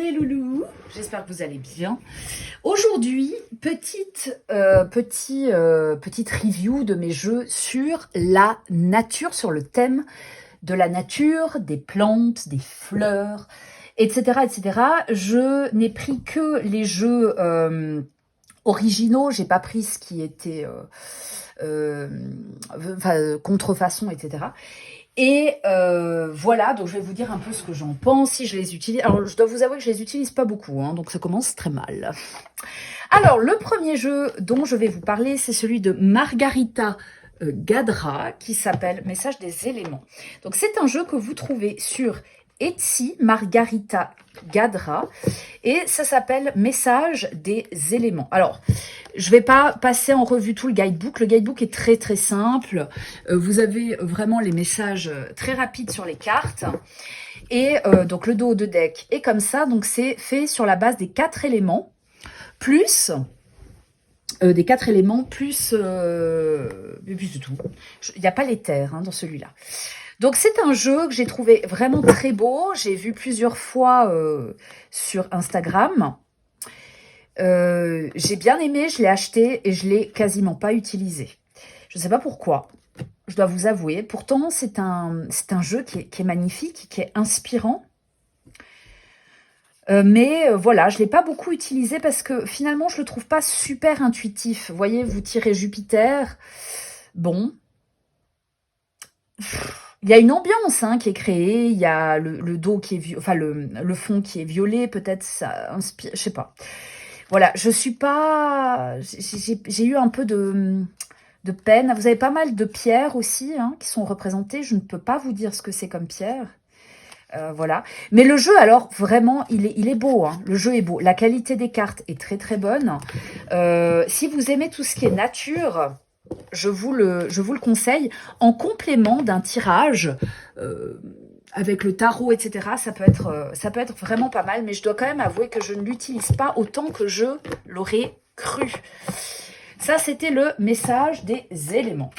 les loulous, j'espère que vous allez bien. Aujourd'hui, petite review de mes jeux sur la nature, sur le thème de la nature, des plantes, des fleurs, etc. etc. Je n'ai pris que les jeux originaux, j'ai pas pris ce qui était contrefaçon, etc. Et voilà, donc je vais vous dire un peu ce que j'en pense, si je les utilise. Alors, je dois vous avouer que je les utilise pas beaucoup, hein, donc ça commence très mal. Alors, le premier jeu dont je vais vous parler, c'est celui de Margarita Gadra, qui s'appelle Message des éléments. Donc, c'est un jeu que vous trouvez sur Etsy, Margarita Gadra, et ça s'appelle Message des éléments. Alors, je ne vais pas passer en revue tout le guidebook. Le guidebook est très très simple. Vous avez vraiment les messages très rapides sur les cartes. Et donc le dos de deck est comme ça. Donc c'est fait sur la base des 4 éléments, plus des 4 éléments, plus de tout. Il n'y a pas les terres, hein, dans celui-là. Donc c'est un jeu que j'ai trouvé vraiment très beau. J'ai vu plusieurs fois sur Instagram. J'ai bien aimé, je l'ai acheté et je l'ai quasiment pas utilisé. Je ne sais pas pourquoi, je dois vous avouer. Pourtant, c'est un jeu qui est magnifique, qui est inspirant. Mais voilà, je ne l'ai pas beaucoup utilisé parce que finalement, je ne le trouve pas super intuitif. Vous voyez, vous tirez Jupiter. Bon. Il y a une ambiance hein, qui est créée, il y a le dos qui est... Enfin, le fond qui est violet, peut-être ça inspire... Je sais pas. Voilà, je suis pas... J'ai eu un peu de peine. Vous avez pas mal de pierres aussi hein, qui sont représentées. Je ne peux pas vous dire ce que c'est comme pierre. Voilà. Mais le jeu, alors, vraiment, il est beau. Hein. Le jeu est beau. La qualité des cartes est très, très bonne. Si vous aimez tout ce qui est nature, je vous le conseille. En complément d'un tirage... avec le tarot, etc., ça peut être vraiment pas mal, mais je dois quand même avouer que je ne l'utilise pas autant que je l'aurais cru. Ça, c'était le message des éléments.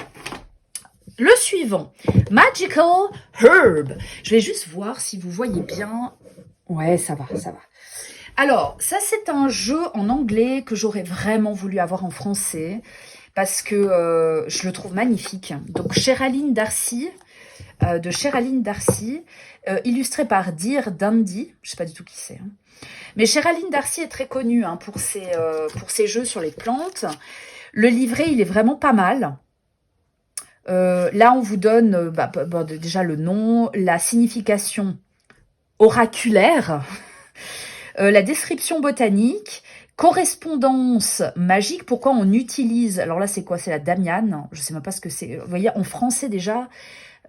Le suivant, Magical Herb. Je vais juste voir si vous voyez bien. Ouais, ça va, ça va. Alors, ça, c'est un jeu en anglais que j'aurais vraiment voulu avoir en français parce que je le trouve magnifique. Donc, Cheraline Darcy, de Cheraline Darcy, illustré par Dear Dandy. Je ne sais pas du tout qui c'est. Hein. Mais Cheraline Darcy est très connue hein, pour ses jeux sur les plantes. Le livret, il est vraiment pas mal. Là, on vous donne déjà le nom, la signification oraculaire, la description botanique, correspondance magique, pourquoi on utilise... Alors là, c'est quoi? C'est la Damiane. Je ne sais même pas ce que c'est. Vous voyez, en français déjà...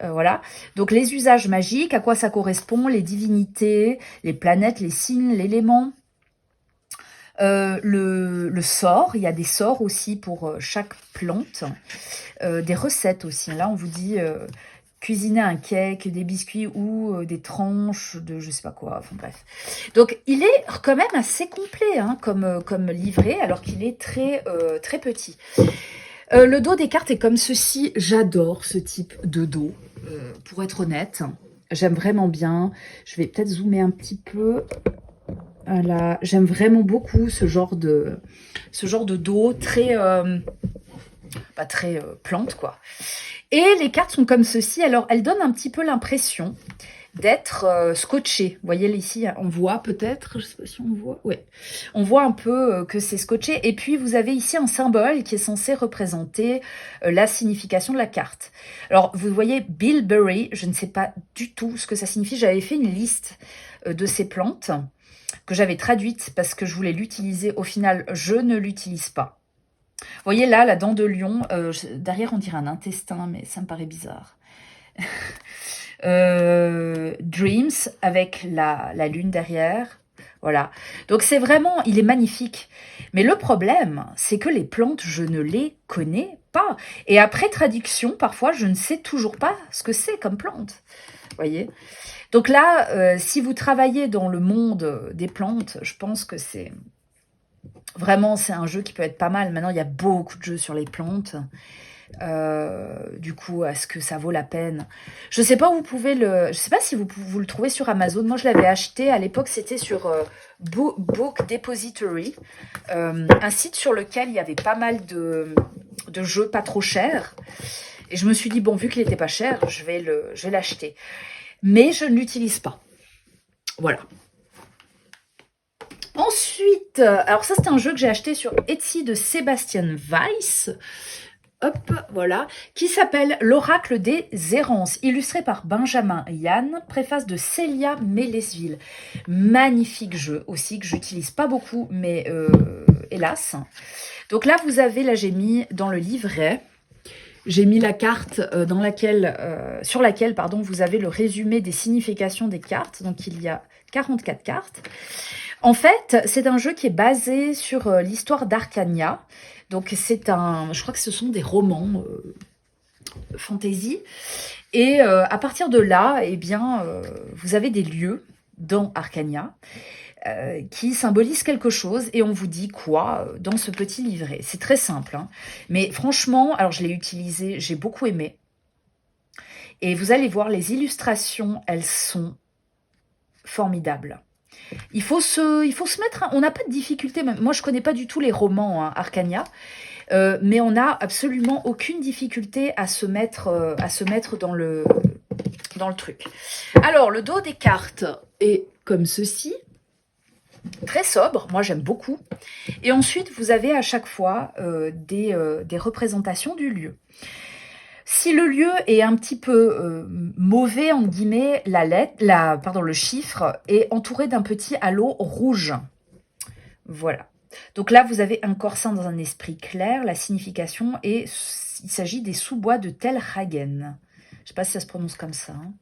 voilà. Donc, les usages magiques, à quoi ça correspond, les divinités, les planètes, les signes, l'élément, le sort. Il y a des sorts aussi pour chaque plante. Des recettes aussi. Là, on vous dit cuisiner un cake, des biscuits ou des tranches de je sais pas quoi. Enfin, bref. Donc, il est quand même assez complet hein, comme livret, alors qu'il est très, très petit. Le dos des cartes est comme ceci. J'adore ce type de dos, pour être honnête. J'aime vraiment bien. Je vais peut-être zoomer un petit peu. Voilà. J'aime vraiment beaucoup ce genre de dos très, très plante, quoi. Et les cartes sont comme ceci. Alors, elles donnent un petit peu l'impression d'être scotché. Vous voyez ici, on voit peut-être, je sais pas si on voit, ouais, on voit un peu que c'est scotché. Et puis vous avez ici un symbole qui est censé représenter la signification de la carte. Alors vous voyez bilberry, je ne sais pas du tout ce que ça signifie. J'avais fait une liste de ces plantes que j'avais traduite parce que je voulais l'utiliser. Au final, je ne l'utilise pas. Vous voyez là, la dent de lion, derrière on dirait un intestin, mais ça me paraît bizarre. Dreams avec la lune derrière. Voilà. Donc c'est vraiment, il est magnifique. Mais le problème, c'est que les plantes, je ne les connais pas. Et après traduction, parfois, je ne sais toujours pas ce que c'est comme plante. Vous voyez? Donc là, si vous travaillez dans le monde des plantes, je pense que c'est vraiment, c'est un jeu qui peut être pas mal. Maintenant, il y a beaucoup de jeux sur les plantes. Du coup, est-ce que ça vaut la peine? Je sais pas où vous pouvez le... Je sais pas si vous le trouvez sur Amazon. Moi, je l'avais acheté. À l'époque, c'était sur Book Depository. Un site sur lequel il y avait pas mal de jeux pas trop chers. Et je me suis dit, bon, vu qu'il était pas cher, je vais l'acheter. Mais je ne l'utilise pas. Voilà. Ensuite, alors ça, c'est un jeu que j'ai acheté sur Etsy de Sébastien Weiss. Hop, voilà, qui s'appelle L'Oracle des Errances, illustré par Benjamin Yann, préface de Célia Mélesville. Magnifique jeu aussi, que j'utilise pas beaucoup, mais hélas. Donc là, vous avez, là j'ai mis dans le livret, j'ai mis la carte sur laquelle pardon, vous avez le résumé des significations des cartes. Donc il y a 44 cartes. En fait, c'est un jeu qui est basé sur l'histoire d'Arcania. Donc c'est je crois que ce sont des romans fantasy. Et à partir de là, eh bien, vous avez des lieux dans Arcania qui symbolisent quelque chose et on vous dit quoi dans ce petit livret. C'est très simple, hein. Mais franchement, alors je l'ai utilisé, j'ai beaucoup aimé. Et vous allez voir, les illustrations, elles sont formidables. Il faut se mettre... On n'a pas de difficulté. Moi, je connais pas du tout les romans hein, Arcania. Mais on n'a absolument aucune difficulté à se mettre dans le truc. Alors, le dos des cartes est comme ceci. Très sobre, moi j'aime beaucoup. Et ensuite, vous avez à chaque fois des représentations du lieu. Si le lieu est un petit peu mauvais, entre guillemets, le chiffre est entouré d'un petit halo rouge. Voilà. Donc là, vous avez un corsin dans un esprit clair, la signification, et il s'agit des sous-bois de Telhagen. Je ne sais pas si ça se prononce comme ça. Hein.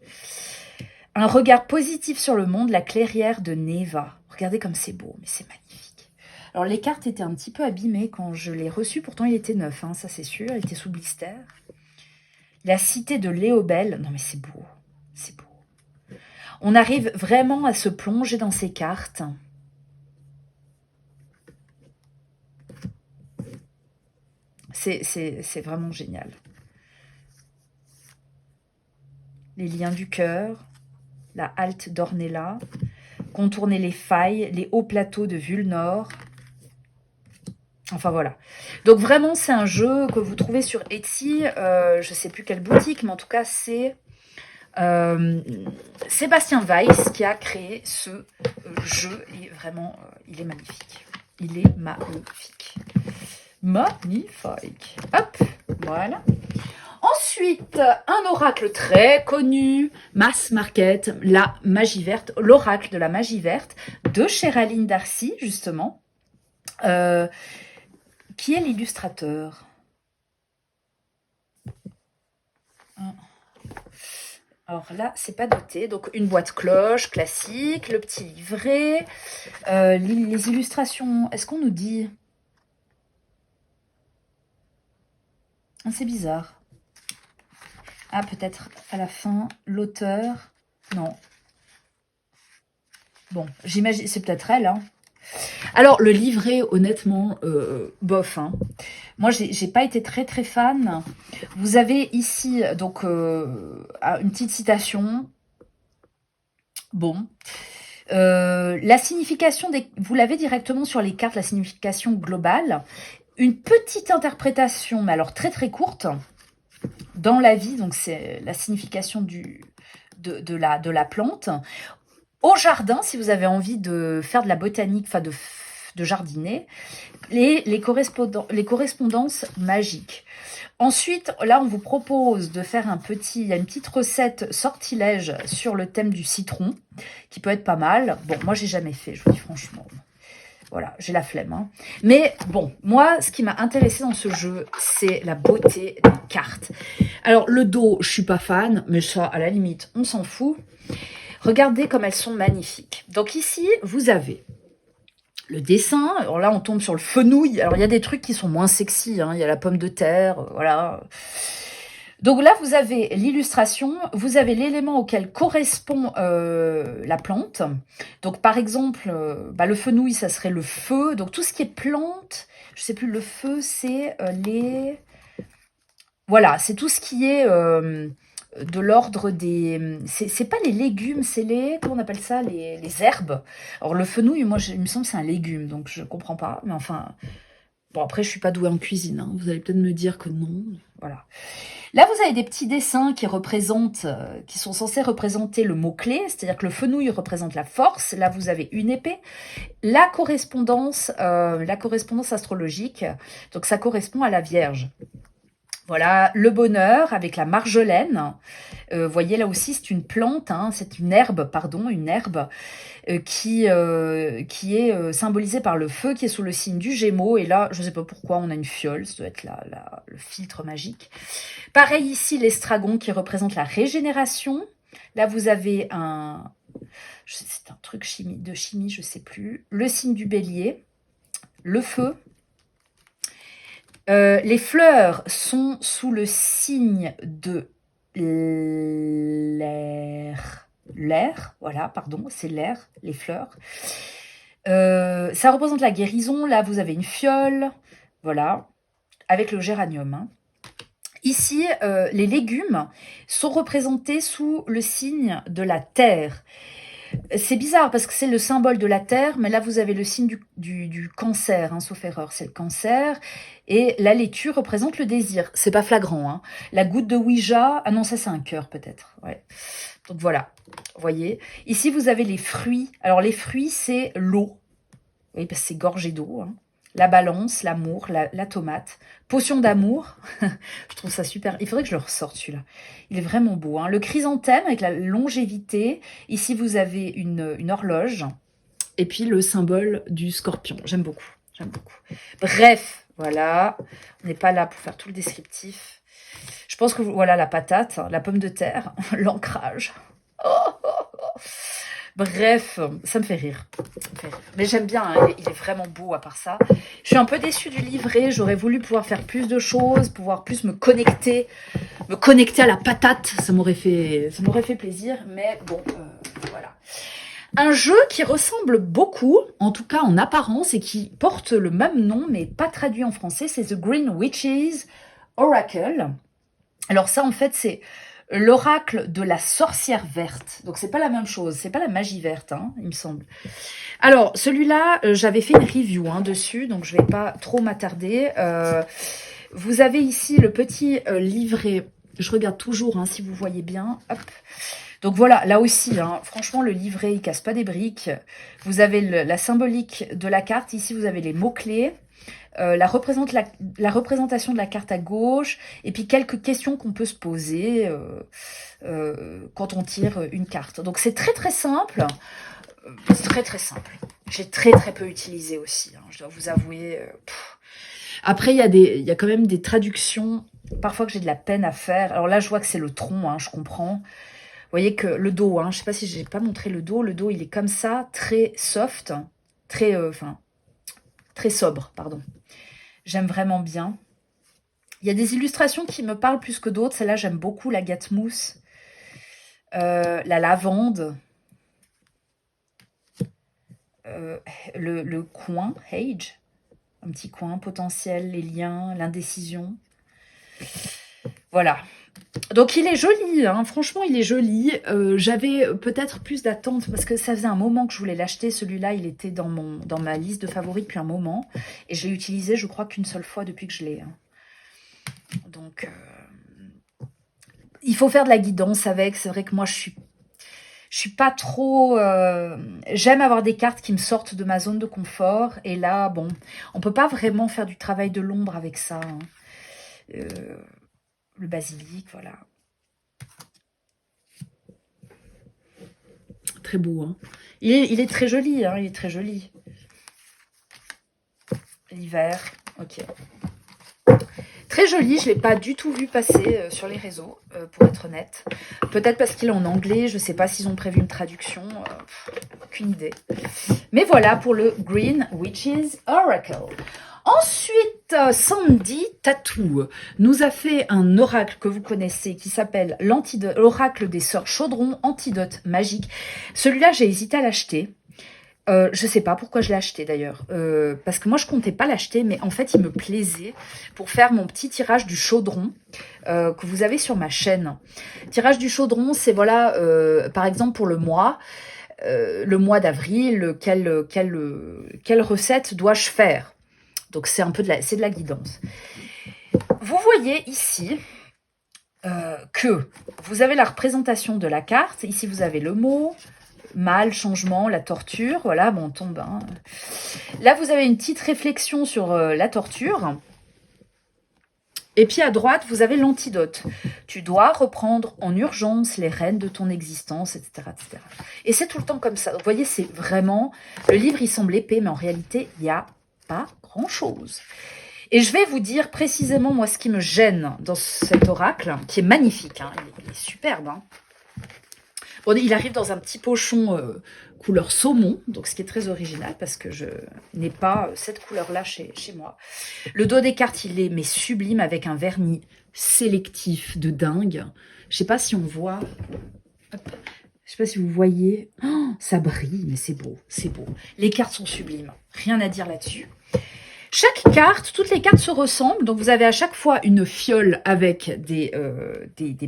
Un regard positif sur le monde, la clairière de Neva. Regardez comme c'est beau, mais c'est magnifique. Alors les cartes étaient un petit peu abîmées quand je l'ai reçu, pourtant il était neuf, hein, ça c'est sûr, il était sous blister. La cité de Léobel, non mais c'est beau, c'est beau. On arrive vraiment à se plonger dans ces cartes. C'est vraiment génial. Les liens du cœur, la halte d'Ornella, contourner les failles, les hauts plateaux de Vulnor. Enfin voilà. Donc vraiment, c'est un jeu que vous trouvez sur Etsy. Je ne sais plus quelle boutique, mais en tout cas, c'est Sébastien Weiss qui a créé ce jeu. Et vraiment, il est magnifique. Il est magnifique. Magnifique. Hop, voilà. Ensuite, un oracle très connu, Mass Market, la magie verte, l'oracle de la magie verte, de Cheraline Darcy, justement, qui est l'illustrateur. Alors là, c'est pas doté. Donc, une boîte cloche classique, le petit livret, les illustrations. Est-ce qu'on nous dit? Ah, c'est bizarre. Ah, peut-être à la fin, l'auteur. Non. Bon, j'imagine, c'est peut-être elle. Hein. Alors, le livret, honnêtement, bof. Hein. Moi, j'ai pas été très très fan. Vous avez ici, donc, une petite citation. Bon. La signification vous l'avez directement sur les cartes, la signification globale. Une petite interprétation, mais alors très très courte, dans la vie, donc c'est la signification de la plante. Au jardin, si vous avez envie de faire de la botanique, enfin de jardiner, les correspondances magiques. Ensuite, là, on vous propose de faire il y a une petite recette sortilège sur le thème du citron, qui peut être pas mal. Bon, moi, j'ai jamais fait, je vous dis franchement. Voilà, j'ai la flemme. Hein. Mais bon, moi, ce qui m'a intéressé dans ce jeu, c'est la beauté des cartes. Alors, le dos, je suis pas fan, mais ça, à la limite, on s'en fout. Regardez comme elles sont magnifiques. Donc ici, vous avez le dessin. Alors là, on tombe sur le fenouil. Alors, il y a des trucs qui sont moins sexy. Hein. Il y a la pomme de terre, voilà. Donc là, vous avez l'illustration, vous avez l'élément auquel correspond la plante. Donc par exemple, le fenouil, ça serait le feu. Donc tout ce qui est plante, je sais plus, le feu, c'est Voilà, c'est tout ce qui est de l'ordre des... C'est pas les légumes, c'est les... Comment on appelle ça? Les herbes. Alors le fenouil, moi, il me semble que c'est un légume, donc je comprends pas. Mais enfin, bon, après, je suis pas douée en cuisine, hein. Vous allez peut-être me dire que non. Voilà. Là, vous avez des petits dessins qui représentent, qui sont censés représenter le mot-clé, c'est-à-dire que le fenouil représente la force. Là, vous avez une épée. La correspondance astrologique, donc ça correspond à la Vierge. Voilà, le bonheur avec la marjolaine. Voyez, là aussi, c'est une plante, hein, c'est une herbe, pardon, une herbe qui est symbolisée par le feu, qui est sous le signe du Gémeaux. Et là, je ne sais pas pourquoi, on a une fiole, ça doit être le filtre magique. Pareil ici, l'estragon qui représente la régénération. Là, vous avez c'est un truc de chimie, je ne sais plus. Le signe du bélier, le feu. Les fleurs sont sous le signe de l'air. L'air, voilà, pardon, c'est l'air, les fleurs. Ça représente la guérison. Là, vous avez une fiole, voilà, avec le géranium. Hein. Ici, les légumes sont représentés sous le signe de la terre. C'est bizarre parce que c'est le symbole de la terre, mais là vous avez le signe du cancer, hein, sauf erreur, c'est le cancer. Et la laitue représente le désir. C'est pas flagrant. Hein. La goutte de Ouija, ah non, ça c'est un cœur peut-être. Ouais. Donc voilà, vous voyez. Ici vous avez les fruits. Alors les fruits c'est l'eau. Oui, parce que c'est gorgé d'eau. Hein. La balance, l'amour, la tomate. Potion d'amour. Je trouve ça super. Il faudrait que je le ressorte celui-là. Il est vraiment beau. Hein. Le chrysanthème avec la longévité. Ici, vous avez une horloge. Et puis le symbole du scorpion. J'aime beaucoup. J'aime beaucoup. Bref, voilà. On n'est pas là pour faire tout le descriptif. Je pense que voilà la patate, la pomme de terre, l'ancrage. Bref, ça me fait rire. Mais j'aime bien, hein, il est vraiment beau à part ça. Je suis un peu déçue du livret, j'aurais voulu pouvoir faire plus de choses, pouvoir plus me connecter à la patate, ça m'aurait fait plaisir, mais bon, voilà. Un jeu qui ressemble beaucoup, en tout cas en apparence, et qui porte le même nom, mais pas traduit en français, c'est The Green Witch's Oracle. Alors ça, en fait, c'est l'oracle de la sorcière verte. Donc, c'est pas la même chose. C'est pas la magie verte, hein, il me semble. Alors, celui-là, j'avais fait une review dessus, donc je vais pas trop m'attarder. Vous avez ici le petit livret. Je regarde toujours, hein, si vous voyez bien. Hop. Donc voilà, là aussi, hein, franchement, le livret, il casse pas des briques. Vous avez la symbolique de la carte. Ici, vous avez les mots-clés. La représentation de la carte à gauche, et puis quelques questions qu'on peut se poser quand on tire une carte. Donc c'est très très simple. C'est très très simple. J'ai très très peu utilisé aussi, hein, je dois vous avouer. Après, il y a quand même des traductions, parfois que j'ai de la peine à faire. Alors là, je vois que c'est le tronc, hein, je comprends. Vous voyez que le dos, hein, je sais pas si j'ai pas montré le dos. Le dos, il est comme ça, très soft, très, très sobre, pardon. J'aime vraiment bien. Il y a des illustrations qui me parlent plus que d'autres. Celle-là, j'aime beaucoup la gâte-mousse. La lavande. Le coin, Age. Un petit coin potentiel, les liens, l'indécision. Voilà. Donc, il est joli. Hein. Franchement, il est joli. J'avais peut-être plus d'attente parce que ça faisait un moment que je voulais l'acheter. Celui-là, il était dans ma liste de favoris depuis un moment. Et je l'ai utilisé, je crois, qu'une seule fois depuis que je l'ai. Hein. Donc, il faut faire de la guidance avec. C'est vrai que moi, je suis pas trop... j'aime avoir des cartes qui me sortent de ma zone de confort. Et là, bon, on peut pas vraiment faire du travail de l'ombre avec ça. Hein. Le basilic, voilà. Très beau, hein. Il est très joli, hein. Il est très joli. L'hiver, ok. Très joli, je ne l'ai pas du tout vu passer sur les réseaux, pour être honnête. Peut-être parce qu'il est en anglais, je ne sais pas s'ils ont prévu une traduction, aucune idée. Mais voilà pour le Green Witch's Oracle. Ensuite, Sandy Tattoo nous a fait un oracle que vous connaissez qui s'appelle l'oracle des sœurs Chaudron, antidote magique. Celui-là, j'ai hésité à l'acheter. Je sais pas pourquoi je l'ai acheté d'ailleurs, parce que moi je comptais pas l'acheter, mais en fait il me plaisait pour faire mon petit tirage du chaudron que vous avez sur ma chaîne. Tirage du chaudron, c'est voilà, par exemple pour le mois d'avril, quelle recette dois-je faire? Donc c'est un peu c'est de la guidance. Vous voyez ici que vous avez la représentation de la carte. Ici vous avez le mot, mal, changement, la torture. Voilà, bon, on tombe. Hein. Là, vous avez une petite réflexion sur la torture. Et puis à droite, vous avez l'antidote. Tu dois reprendre en urgence les rênes de ton existence, etc. etc. Et c'est tout le temps comme ça. Vous voyez, c'est vraiment... Le livre, il semble épais, mais en réalité, il n'y a pas grand-chose. Et je vais vous dire précisément, moi, ce qui me gêne dans cet oracle, qui est magnifique. Hein, il est superbe. Hein. Bon, il arrive dans un petit pochon couleur saumon, donc ce qui est très original parce que je n'ai pas cette couleur-là chez moi. Le dos des cartes, il est mais sublime avec un vernis sélectif de dingue. Je sais pas si on voit. Hop. Je sais pas si vous voyez. Oh, ça brille, mais c'est beau, c'est beau. Les cartes sont sublimes, rien à dire là-dessus. Chaque carte, toutes les cartes se ressemblent, donc vous avez à chaque fois une fiole avec des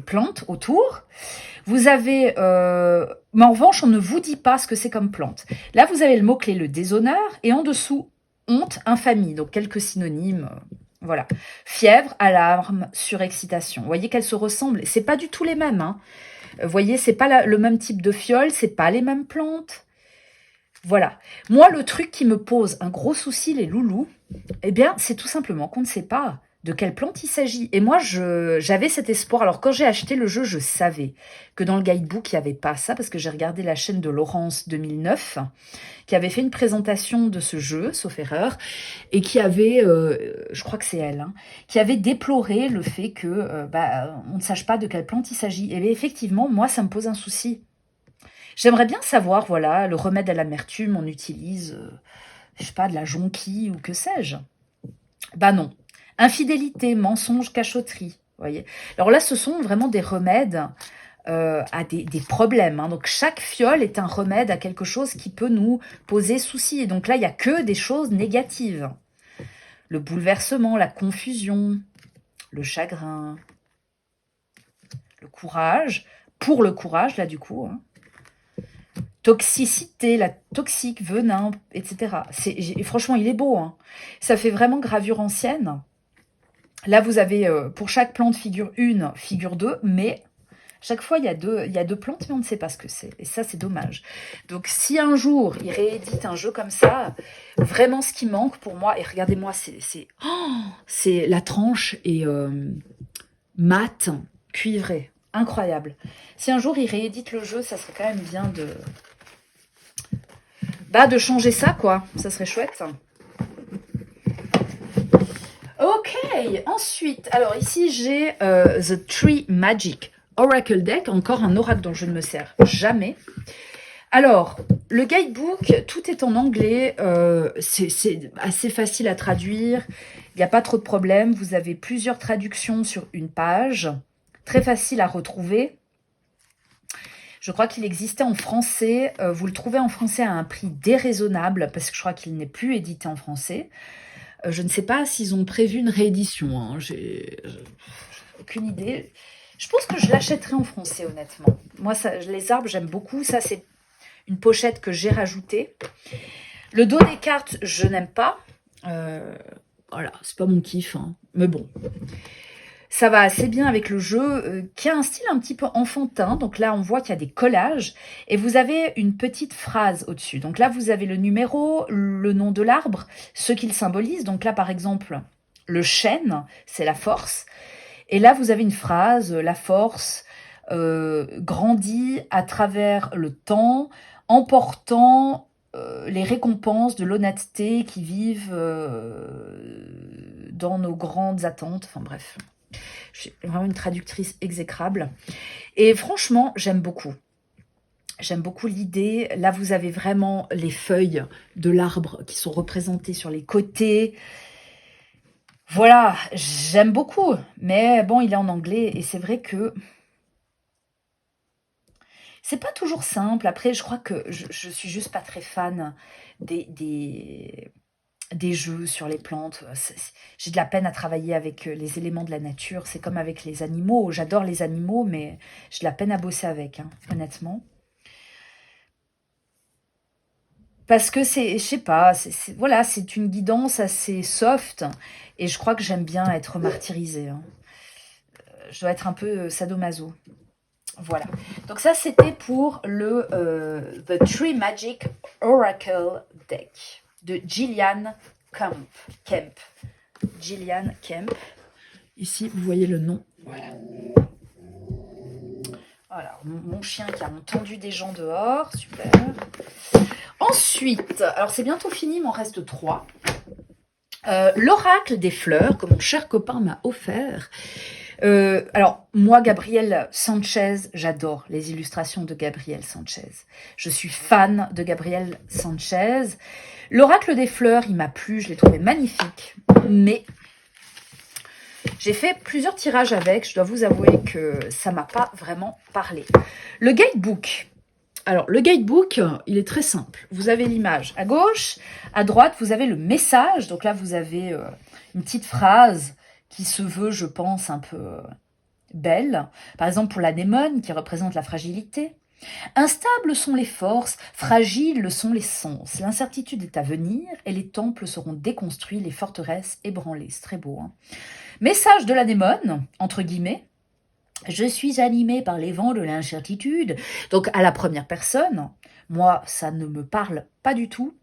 plantes autour. Vous avez, mais en revanche, on ne vous dit pas ce que c'est comme plante. Là, vous avez le mot-clé, le déshonneur, et en dessous, honte, infamie, donc quelques synonymes, voilà. Fièvre, alarme, surexcitation. Vous voyez qu'elles se ressemblent, c'est pas du tout les mêmes. Hein. Vous voyez, c'est pas le même type de fiole, c'est pas les mêmes plantes. Voilà. Moi, le truc qui me pose un gros souci, les loulous, eh bien, c'est tout simplement qu'on ne sait pas de quelle plante il s'agit. Et moi, j'avais cet espoir. Alors, quand j'ai acheté le jeu, je savais que dans le guidebook, il n'y avait pas ça, parce que j'ai regardé la chaîne de Laurence 2009, qui avait fait une présentation de ce jeu, sauf erreur, et qui avait, je crois que c'est elle, hein, qui avait déploré le fait que on ne sache pas de quelle plante il s'agit. Et bien, effectivement, moi, ça me pose un souci. J'aimerais bien savoir, voilà, le remède à l'amertume, on utilise, je sais pas, de la jonquille ou que sais-je. Bah non. Infidélité, mensonge, cachotterie. Voyez. Alors là, ce sont vraiment des remèdes à des problèmes. Hein. Donc chaque fiole est un remède à quelque chose qui peut nous poser souci. Et donc là, il n'y a que des choses négatives. Le bouleversement, la confusion, le chagrin, le courage. Pour le courage, là, du coup. Hein. Toxicité, la toxique, venin, etc. Franchement, il est beau. Hein. Ça fait vraiment gravure ancienne. Là, vous avez, pour chaque plante, figure 1, figure 2, mais chaque fois, il y a deux plantes, mais on ne sait pas ce que c'est. Et ça, c'est dommage. Donc, si un jour, il réédite un jeu comme ça, vraiment, ce qui manque pour moi, et regardez-moi, c'est la tranche et mat, cuivré. Incroyable. Si un jour, il réédite le jeu, ça serait quand même bien de changer ça, quoi. Ça serait chouette. Ok, ensuite, alors ici j'ai The Tree Magic Oracle Deck, encore un oracle dont je ne me sers jamais. Alors, le guidebook, tout est en anglais, c'est assez facile à traduire, il n'y a pas trop de problèmes, vous avez plusieurs traductions sur une page, très facile à retrouver. Je crois qu'il existait en français, vous le trouvez en français à un prix déraisonnable, parce que je crois qu'il n'est plus édité en français. Je ne sais pas s'ils ont prévu une réédition. Hein. J'ai aucune idée. Je pense que je l'achèterai en français, honnêtement. Moi, les arbres, j'aime beaucoup. Ça, c'est une pochette que j'ai rajoutée. Le dos des cartes, je n'aime pas. Voilà, c'est pas mon kiff. Hein. Mais bon. Ça va assez bien avec le jeu, qui a un style un petit peu enfantin. Donc là, on voit qu'il y a des collages. Et vous avez une petite phrase au-dessus. Donc là, vous avez le numéro, le nom de l'arbre, ce qu'il symbolise. Donc là, par exemple, le chêne, c'est la force. Et là, vous avez une phrase, la force grandit à travers le temps, emportant les récompenses de l'honnêteté qui vivent dans nos grandes attentes. Enfin bref. Je suis vraiment une traductrice exécrable. Et franchement, j'aime beaucoup. J'aime beaucoup l'idée. Là, vous avez vraiment les feuilles de l'arbre qui sont représentées sur les côtés. Voilà, j'aime beaucoup. Mais bon, il est en anglais et c'est vrai que c'est pas toujours simple. Après, je crois que je suis juste pas très fan des jeux sur les plantes. J'ai de la peine à travailler avec les éléments de la nature. C'est comme avec les animaux. J'adore les animaux, mais j'ai de la peine à bosser avec, hein, honnêtement. Parce que c'est, je sais pas, voilà, c'est une guidance assez soft. Et je crois que j'aime bien être martyrisée, hein. Je dois être un peu sadomaso. Voilà. Donc ça, c'était pour le The Tree Magic Oracle Deck de Gillian Kemp. Gillian Kemp. Ici, vous voyez le nom. Voilà. Voilà, mon chien qui a entendu des gens dehors. Super. Ensuite, alors c'est bientôt fini, il m'en reste 3. L'oracle des fleurs, que mon cher copain m'a offert. Alors, moi, Gabriel Sanchez, j'adore les illustrations de Gabriel Sanchez. Je suis fan de Gabriel Sanchez. L'oracle des fleurs, il m'a plu, je l'ai trouvé magnifique. Mais j'ai fait plusieurs tirages avec, je dois vous avouer que ça m'a pas vraiment parlé. Le guidebook. Alors, le guidebook, il est très simple. Vous avez l'image à gauche, à droite, vous avez le message. Donc là, vous avez une petite phrase qui se veut, je pense, un peu belle. Par exemple, pour l'anémone, qui représente la fragilité. Instables sont les forces, fragiles sont les sens. L'incertitude est à venir et les temples seront déconstruits, les forteresses ébranlées. C'est très beau, hein. Message de l'anémone, entre guillemets. Je suis animé par les vents de l'incertitude. Donc, à la première personne, moi, ça ne me parle pas du tout.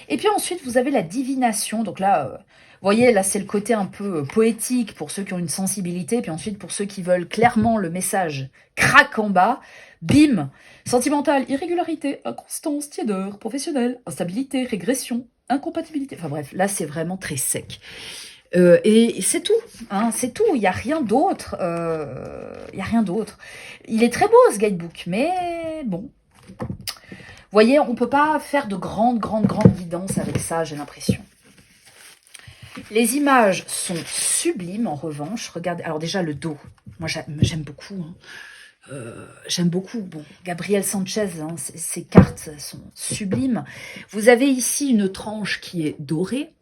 Et puis ensuite, vous avez la divination. Donc là, vous voyez, là, c'est le côté un peu poétique pour ceux qui ont une sensibilité. Puis ensuite, pour ceux qui veulent clairement le message craque en bas. Bim! Sentimental, irrégularité, inconstance, tiédeur, professionnel, instabilité, régression, incompatibilité. Enfin bref, là, c'est vraiment très sec. Et c'est tout, hein, c'est tout. Il n'y a rien d'autre. Il y a rien d'autre. Il est très beau ce guidebook, mais bon. Vous voyez, on ne peut pas faire de grandes guidances avec ça, j'ai l'impression. Les images sont sublimes en revanche. Regardez, alors déjà le dos. Moi j'aime beaucoup, hein. J'aime beaucoup. Bon, Gabriel Sanchez, hein, ses cartes sont sublimes. Vous avez ici une tranche qui est dorée,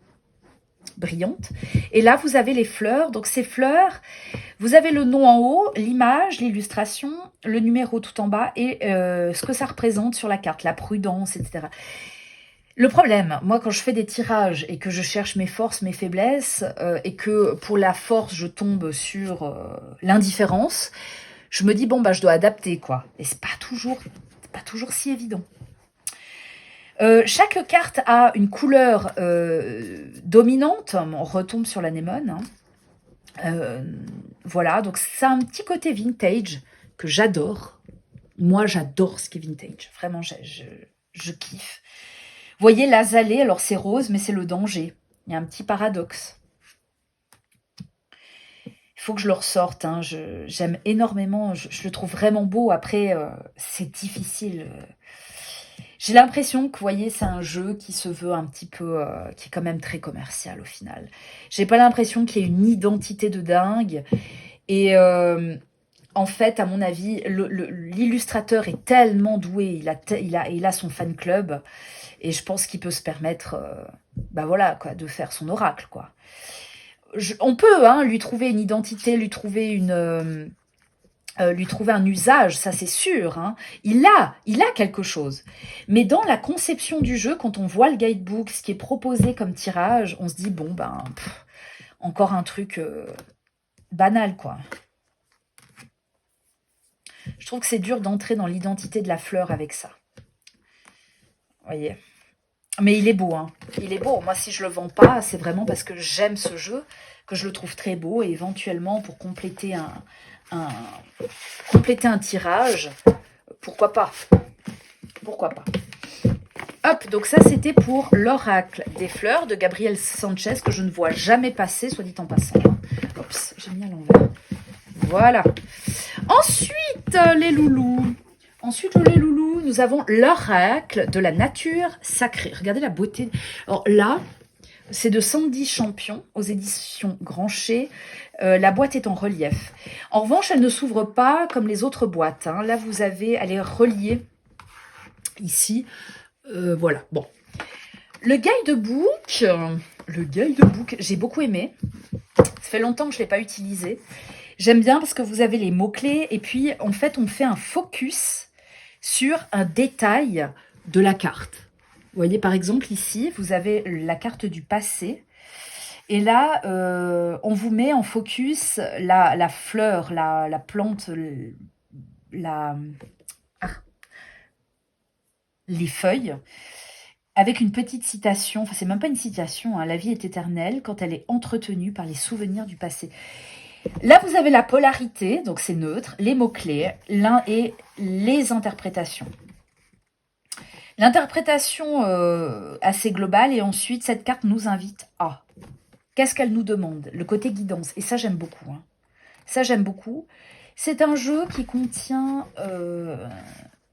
brillante. Et là, vous avez les fleurs. Donc, ces fleurs, vous avez le nom en haut, l'image, l'illustration, le numéro tout en bas et ce que ça représente sur la carte, la prudence, etc. Le problème, moi, quand je fais des tirages et que je cherche mes forces, mes faiblesses, et que pour la force, je tombe sur l'indifférence, je me dis, bon, bah, je dois adapter, quoi. Et c'est pas toujours si évident. Chaque carte a une couleur dominante. On retombe sur l'anémone, hein. Voilà, donc ça a un petit côté vintage que j'adore. Moi, j'adore ce qui est vintage. Vraiment, je kiffe. Vous voyez, l'azalée, alors c'est rose, mais c'est le danger. Il y a un petit paradoxe. Il faut que je le ressorte, hein. J'aime énormément, je le trouve vraiment beau. Après, c'est difficile. J'ai l'impression que, vous voyez, c'est un jeu qui se veut un petit peu, qui est quand même très commercial au final. J'ai pas l'impression qu'il y ait une identité de dingue. Et en fait, à mon avis, l'illustrateur est tellement doué, il a son fan club, et je pense qu'il peut se permettre, bah voilà, quoi, de faire son oracle, quoi. On peut, hein, lui trouver une identité, lui trouver un usage, ça c'est sûr, hein. Il a quelque chose. Mais dans la conception du jeu, quand on voit le guidebook, ce qui est proposé comme tirage, on se dit, bon, ben, encore un truc banal, quoi. Je trouve que c'est dur d'entrer dans l'identité de la fleur avec ça. Vous voyez. Mais il est beau, hein. Il est beau. Moi, si je le vends pas, c'est vraiment parce que j'aime ce jeu, que je le trouve très beau, et éventuellement, pour compléter un tirage, pourquoi pas. Pourquoi pas. Hop, donc ça, c'était pour l'oracle des fleurs de Gabriel Sanchez, que je ne vois jamais passer, soit dit en passant. Oups, j'ai mis à l'envers. Voilà. Ensuite, les loulous. Nous avons l'oracle de la nature sacrée. Regardez la beauté. Alors là, C'est de Sandy Champion aux éditions Grancher. La boîte est en relief. En revanche, elle ne s'ouvre pas comme les autres boîtes, hein. Là, vous avez, elle est reliée ici. Voilà, bon. Le guidebook, j'ai beaucoup aimé. Ça fait longtemps que je ne l'ai pas utilisé. J'aime bien parce que vous avez les mots-clés et puis, en fait, on fait un focus sur un détail de la carte. Vous voyez, par exemple, ici, vous avez la carte du passé. Et là, on vous met en focus la fleur, la plante, les feuilles, avec une petite citation. Enfin, c'est même pas une citation, hein, la vie est éternelle quand elle est entretenue par les souvenirs du passé. Là, vous avez la polarité, donc c'est neutre, les mots-clés, l'un et les interprétations. L'interprétation assez globale, et ensuite, cette carte nous invite à. Qu'est-ce qu'elle nous demande? Le côté guidance, et ça, j'aime beaucoup. Hein. Ça, j'aime beaucoup. C'est un jeu qui contient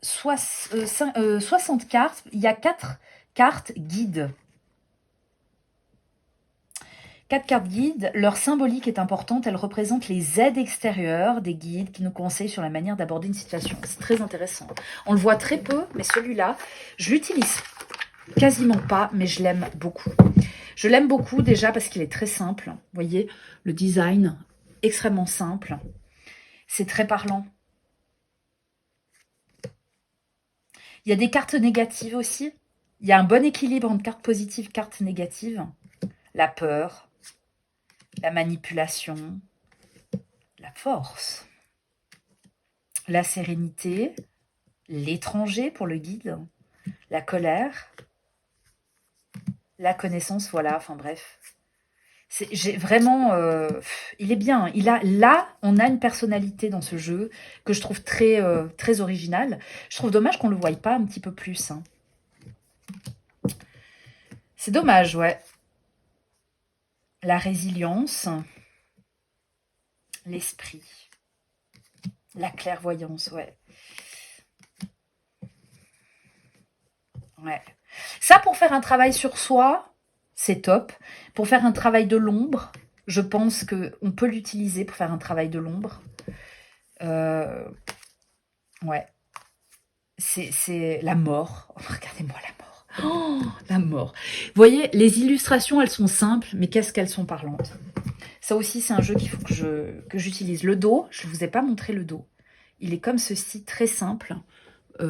60 cartes. Il y a 4 cartes guides. 4 cartes guides, leur symbolique est importante, elle représente les aides extérieures des guides qui nous conseillent sur la manière d'aborder une situation. C'est très intéressant. On le voit très peu, mais celui-là, je l'utilise quasiment pas, mais je l'aime beaucoup. Je l'aime beaucoup déjà parce qu'il est très simple. Vous voyez, le design, extrêmement simple. C'est très parlant. Il y a des cartes négatives aussi. Il y a un bon équilibre entre cartes positives et cartes négatives. La peur, la manipulation, la force, la sérénité, l'étranger pour le guide, la colère, la connaissance, voilà, enfin bref. J'ai vraiment, il est bien. Là, on a une personnalité dans ce jeu que je trouve très, très originale. Je trouve dommage qu'on ne le voie pas un petit peu plus. Hein. C'est dommage, ouais. La résilience, l'esprit, la clairvoyance, ouais. Ouais. Ça, pour faire un travail sur soi, c'est top. Pour faire un travail de l'ombre, je pense qu'on peut l'utiliser pour faire un travail de l'ombre. Ouais. C'est la mort. Oh, regardez-moi la mort. Oh, la mort. Vous voyez, les illustrations, elles sont simples, mais qu'est-ce qu'elles sont parlantes. Ça aussi, c'est un jeu qu'il faut que j'utilise. Le dos, je ne vous ai pas montré le dos. Il est comme ceci, très simple,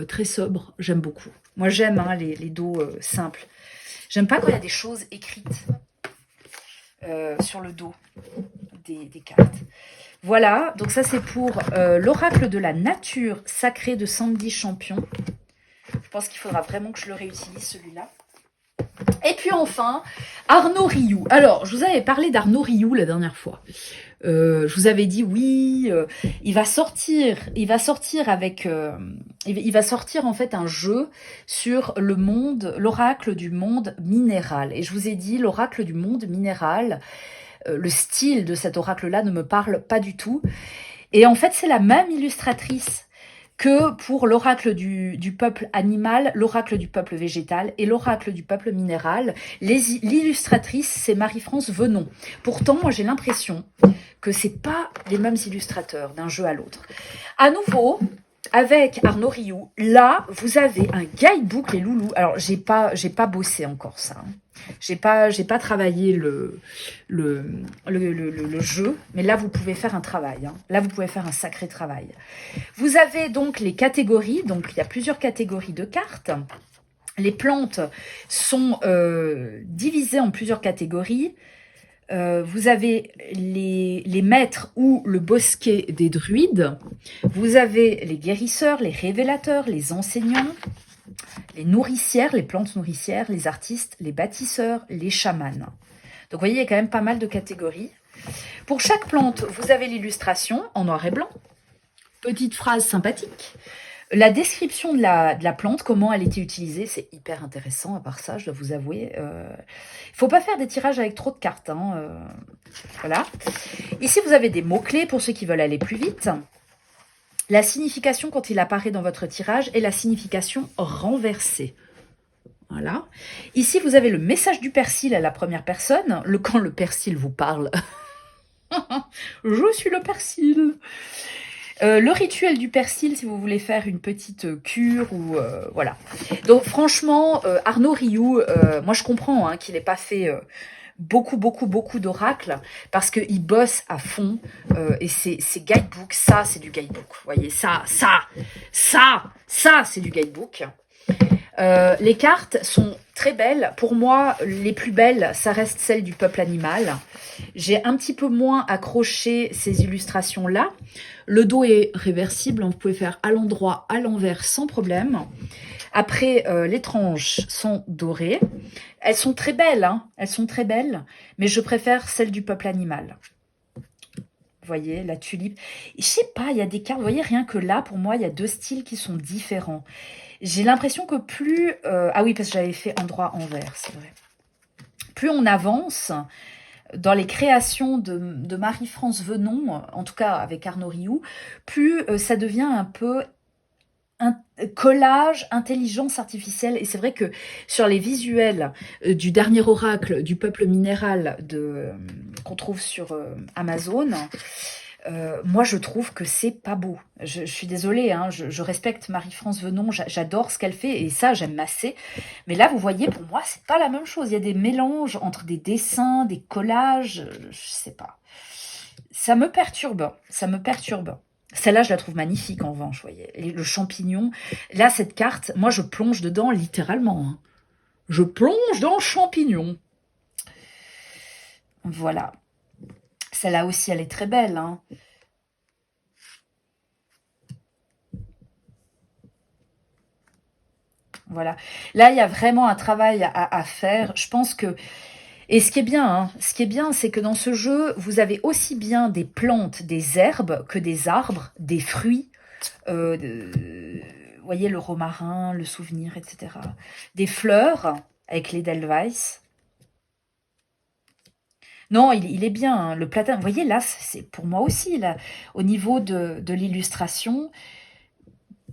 très sobre. J'aime beaucoup. Moi, j'aime hein, les dos simples. J'aime pas quand il y a des choses écrites sur le dos des cartes. Voilà, donc ça c'est pour l'oracle de la nature sacrée de Sandy Champion. Je pense qu'il faudra vraiment que je le réutilise celui-là. Et puis enfin, Arnaud Rioux. Alors, je vous avais parlé d'Arnaud Rioux la dernière fois. Je vous avais dit oui, il va sortir en fait un jeu sur le monde, l'oracle du monde minéral. Et je vous ai dit, l'oracle du monde minéral, le style de cet oracle-là ne me parle pas du tout. Et en fait, c'est la même illustratrice que pour l'oracle du peuple animal, l'oracle du peuple végétal et l'oracle du peuple minéral. L'illustratrice, c'est Marie-France Venon. Pourtant, moi, j'ai l'impression que c'est pas les mêmes illustrateurs d'un jeu à l'autre. À nouveau, avec Arnaud Rioux, là, vous avez un guidebook, les loulous. Alors, j'ai pas bossé encore ça. Hein. J'ai pas travaillé le jeu, mais là, vous pouvez faire un travail. Hein. Là, vous pouvez faire un sacré travail. Vous avez donc les catégories. Donc, il y a plusieurs catégories de cartes. Les plantes sont divisées en plusieurs catégories. Vous avez les maîtres ou le bosquet des druides. Vous avez les guérisseurs, les révélateurs, les enseignants, les nourricières, les plantes nourricières, les artistes, les bâtisseurs, les chamans. Donc, vous voyez, il y a quand même pas mal de catégories. Pour chaque plante, vous avez l'illustration en noir et blanc. Petite phrase sympathique. La description de la plante, comment elle était utilisée, c'est hyper intéressant. À part ça, je dois vous avouer, il ne faut pas faire des tirages avec trop de cartes. Hein, voilà. Ici, vous avez des mots-clés pour ceux qui veulent aller plus vite. La signification quand il apparaît dans votre tirage et la signification renversée. Voilà. Ici, vous avez le message du persil à la première personne. Quand le persil vous parle. Je suis le persil. Le rituel du persil, si vous voulez faire une petite cure ou voilà. Donc franchement, Arnaud Rioux, moi je comprends hein, qu'il n'ait pas fait beaucoup d'oracles parce qu'il bosse à fond et c'est guidebook, ça c'est du guidebook. Vous voyez, ça c'est du guidebook. Les cartes sont très belles. Pour moi, les plus belles, ça reste celles du peuple animal. J'ai un petit peu moins accroché ces illustrations-là. Le dos est réversible, vous pouvez faire à l'endroit, à l'envers sans problème. Après, les tranches sont dorées. Elles sont très belles, hein, elles sont très belles, mais je préfère celles du peuple animal. Vous voyez, la tulipe. Je sais pas, il y a des cartes, vous voyez, rien que là, pour moi, il y a deux styles qui sont différents. J'ai l'impression que plus... ah oui, parce que j'avais fait endroit envers, c'est vrai. Plus on avance dans les créations de Marie-France Venon, en tout cas avec Arnaud Rioux, plus ça devient un peu un collage, intelligence artificielle. Et c'est vrai que sur les visuels du dernier oracle du peuple minéral qu'on trouve sur Amazon... moi, je trouve que c'est pas beau. Je suis désolée, hein, je respecte Marie-France Venon, j'adore ce qu'elle fait, et ça, j'aime assez. Mais là, vous voyez, pour moi, c'est pas la même chose. Il y a des mélanges entre des dessins, des collages, je sais pas. Ça me perturbe, ça me perturbe. Celle-là, je la trouve magnifique, en revanche, vous voyez. Et le champignon, là, cette carte, moi, je plonge dedans, littéralement. Hein. Je plonge dans le champignon. Voilà. Celle-là aussi, elle est très belle. Hein. Voilà. Là, il y a vraiment un travail à faire. Je pense que... Et ce qui est bien, hein, c'est que dans ce jeu, vous avez aussi bien des plantes, des herbes, que des arbres, des fruits. Vous voyez, le romarin, le souvenir, etc. Des fleurs, avec l'Edelweiss. Non, il est bien, hein, le platane. Vous voyez, là, c'est pour moi aussi, là, au niveau de l'illustration,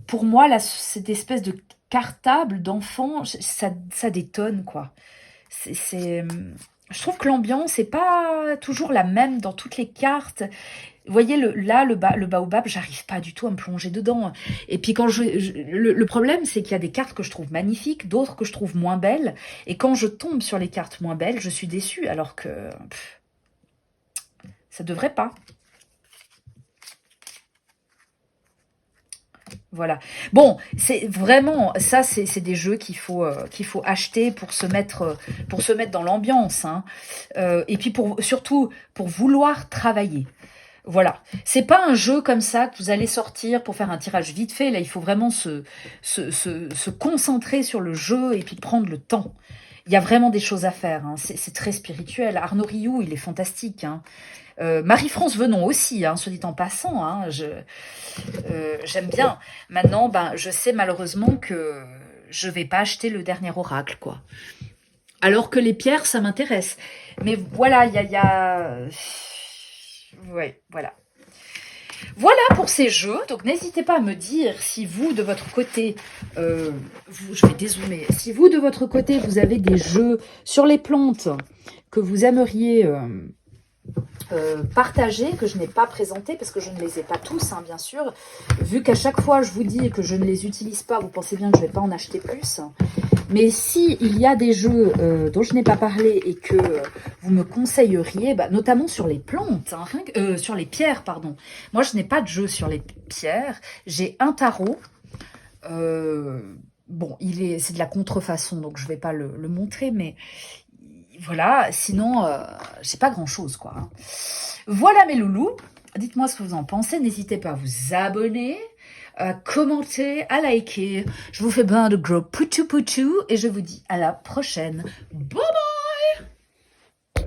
pour moi, là, cette espèce de cartable d'enfant, ça détonne, quoi. Je trouve que l'ambiance n'est pas toujours la même dans toutes les cartes. Vous voyez, le baobab, j'arrive pas du tout à me plonger dedans. Et puis, le problème, c'est qu'il y a des cartes que je trouve magnifiques, d'autres que je trouve moins belles. Et quand je tombe sur les cartes moins belles, je suis déçue, alors que ça devrait pas. Voilà. Bon, c'est vraiment ça, c'est des jeux qu'il faut acheter pour se mettre dans l'ambiance, hein. Et puis surtout pour vouloir travailler. Voilà. C'est pas un jeu comme ça que vous allez sortir pour faire un tirage vite fait. Là, il faut vraiment se concentrer sur le jeu et puis prendre le temps. Il y a vraiment des choses à faire. Hein. C'est très spirituel. Arnaud Rioux, il est fantastique. Hein. Marie-France Venon aussi, hein, soit dit en passant. Hein, j'aime bien. Maintenant, ben, je sais malheureusement que je vais pas acheter le dernier oracle, quoi. Alors que les pierres, ça m'intéresse. Mais voilà, il y a... Ouais, voilà. Voilà pour ces jeux. Donc, n'hésitez pas à me dire si vous, de votre côté, je vais dézoomer. Si vous, de votre côté, vous avez des jeux sur les plantes que vous aimeriez partager, que je n'ai pas présenté, parce que je ne les ai pas tous, hein, bien sûr. Vu qu'à chaque fois, je vous dis que je ne les utilise pas, vous pensez bien que je ne vais pas en acheter plus. Mais si il y a des jeux dont je n'ai pas parlé et que vous me conseilleriez, bah, notamment sur les plantes, hein, sur les pierres, pardon. Moi, je n'ai pas de jeu sur les pierres. J'ai un tarot. Bon, c'est de la contrefaçon, donc je ne vais pas le montrer, mais voilà. Sinon, j'ai pas grand-chose, quoi. Hein. Voilà, mes loulous. Dites-moi ce que vous en pensez. N'hésitez pas à vous abonner, à commenter, à liker. Je vous fais plein de gros poutou poutou et je vous dis à la prochaine. Bye bye.